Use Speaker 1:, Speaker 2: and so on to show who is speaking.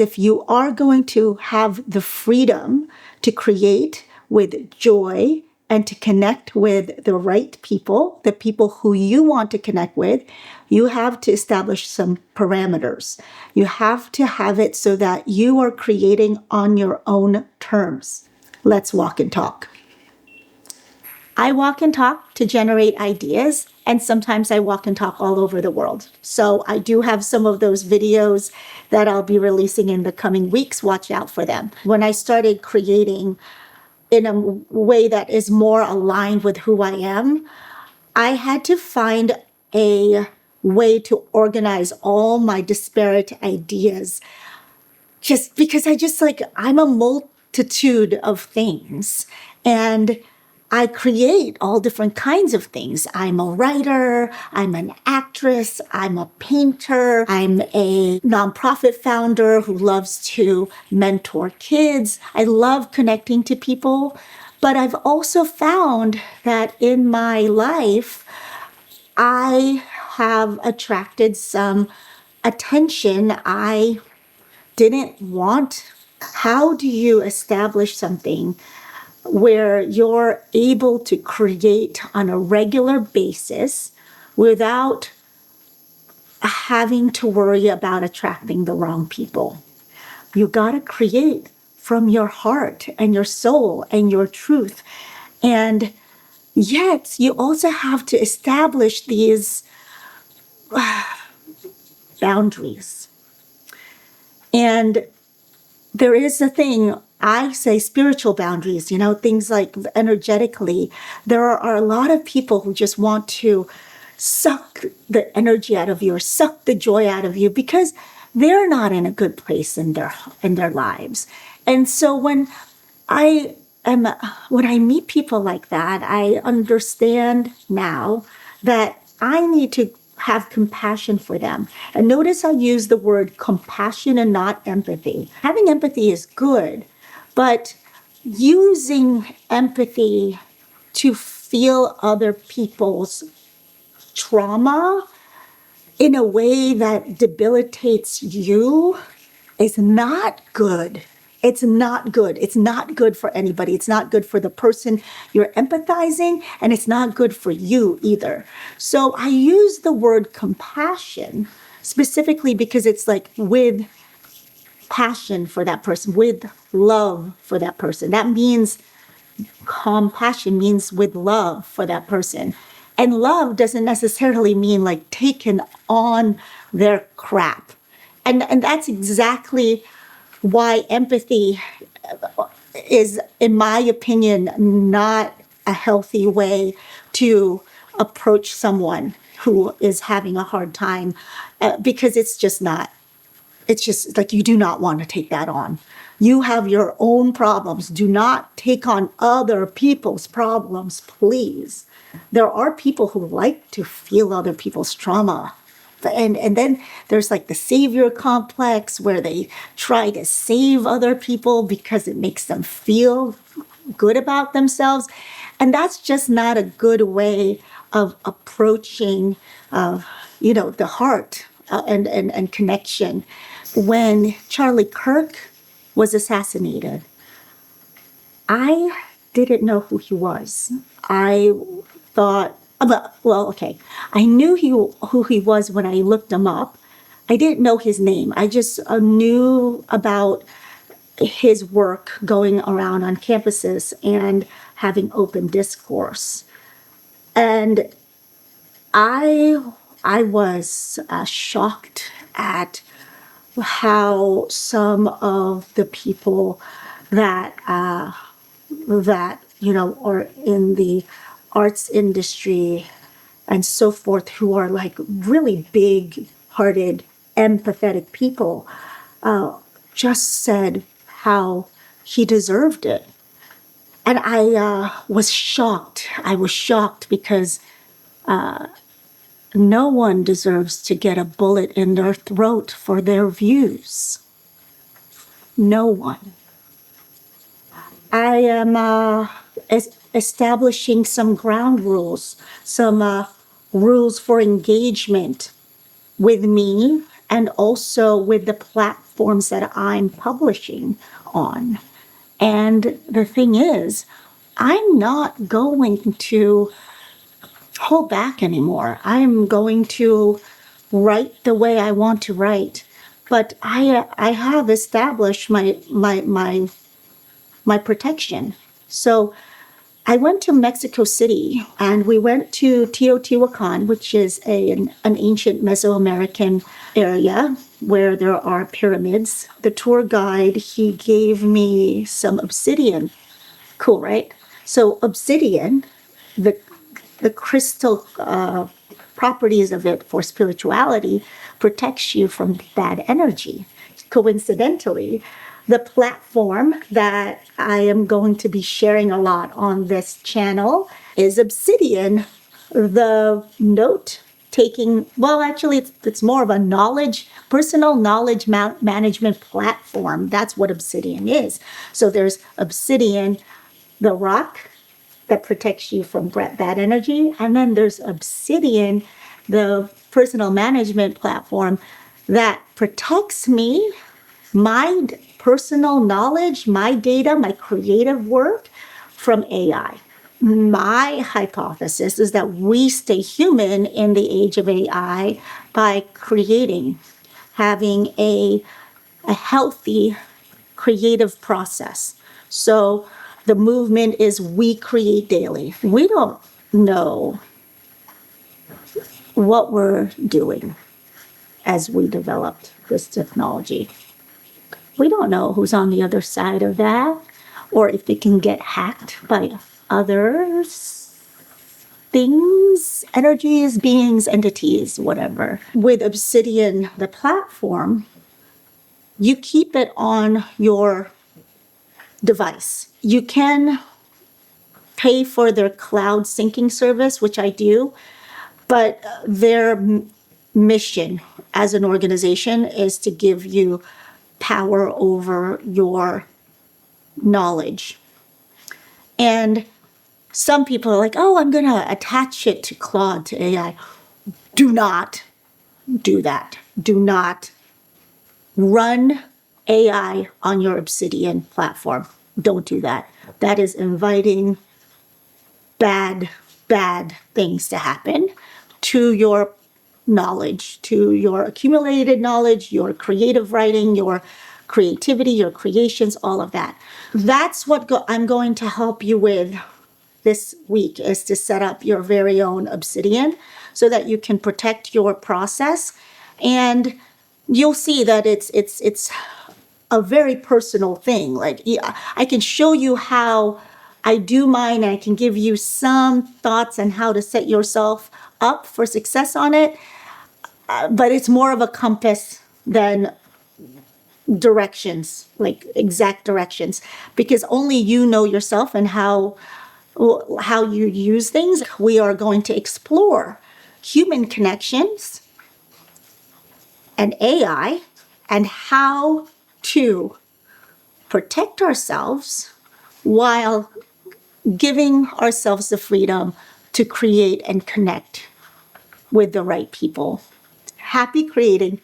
Speaker 1: If you are going to have the freedom to create with joy and to connect with the right people, the people who you want to connect with, you have to establish some parameters. You have to have it so that you are creating on your own terms. Let's walk and talk. I walk and talk to generate ideas, and sometimes I walk and talk all over the world. So I do have some of those videos that I'll be releasing in the coming weeks. Watch out for them. When I started creating in a way that is more aligned with who I am, I had to find a way to organize all my disparate ideas, just because I'm a multitude of things, and I create all different kinds of things. I'm a writer, I'm an actress, I'm a painter, I'm a nonprofit founder who loves to mentor kids. I love connecting to people, but I've also found that in my life, I have attracted some attention I didn't want. How do you establish something where you're able to create on a regular basis without having to worry about attracting the wrong people? You got to create from your heart and your soul and your truth. And yet you also have to establish these boundaries. And there is a thing, I say spiritual boundaries, things like energetically. There are a lot of people who just want to suck the energy out of you or suck the joy out of you because they're not in a good place in their lives. And so when I meet people like that, I understand now that I need to have compassion for them. And notice I use the word compassion and not empathy. Having empathy is good, but using empathy to feel other people's trauma in a way that debilitates you is not good. It's not good. It's not good for anybody. It's not good for the person you're empathizing, and it's not good for you either. So I use the word compassion specifically because it's like with passion for that person, with love for that person. That means compassion means with love for that person. And love doesn't necessarily mean like taking on their crap. And that's exactly why empathy is, in my opinion, not a healthy way to approach someone who is having a hard time, because it's just like you do not want to take that on. You have your own problems. Do not take on other people's problems, please. There are people who like to feel other people's trauma. And then there's like the savior complex where they try to save other people because it makes them feel good about themselves. And that's just not a good way of approaching, the heart and connection. When Charlie Kirk was assassinated, I didn't know who he was. I thought, I knew who he was when I looked him up. I didn't know his name. I just knew about his work going around on campuses and having open discourse. And I was shocked at how some of the people that are in the arts industry and so forth, who are like really big-hearted, empathetic people, just said how he deserved it. And I was shocked. I was shocked because no one deserves to get a bullet in their throat for their views. No one. I am establishing some ground rules, some rules for engagement with me and also with the platforms that I'm publishing on. And the thing is, I'm not going to hold back anymore. I'm going to write the way I want to write. But I have established my protection. So I went to Mexico City and we went to Teotihuacan, which is an ancient Mesoamerican area where there are pyramids. The tour guide, he gave me some obsidian. Cool, right? So obsidian, the crystal properties of it for spirituality protects you from bad energy. Coincidentally, the platform that I am going to be sharing a lot on this channel is Obsidian, the note taking, well, actually, it's more of a personal knowledge management platform. That's what Obsidian is. So there's Obsidian, the rock that protects you from bad energy. And then there's Obsidian, the personal management platform that protects me, my personal knowledge, my data, my creative work from AI. My hypothesis is that we stay human in the age of AI by having a healthy creative process. So the movement is we create daily. We don't know what we're doing as we developed this technology. We don't know who's on the other side of that or if it can get hacked by others, things, energies, beings, entities, whatever. With Obsidian, the platform, you keep it on your device. You can pay for their cloud syncing service, which I do, but their mission as an organization is to give you power over your knowledge. And some people are like, oh, I'm going to attach it to Claude, to AI. Do not do that. Do not run AI on your Obsidian platform. Don't do that. That is inviting bad things to happen to your knowledge, to your accumulated knowledge, your creative writing, your creativity, your creations, all of that. That's what I'm going to help you with this week, is to set up your very own Obsidian so that you can protect your process. And you'll see that it's a very personal thing. Like, yeah, I can show you how I do mine, and I can give you some thoughts on how to set yourself up for success on it. But it's more of a compass than directions, like exact directions, because only you know yourself and how you use things. We are going to explore human connections and AI and how to protect ourselves while giving ourselves the freedom to create and connect with the right people. Happy creating.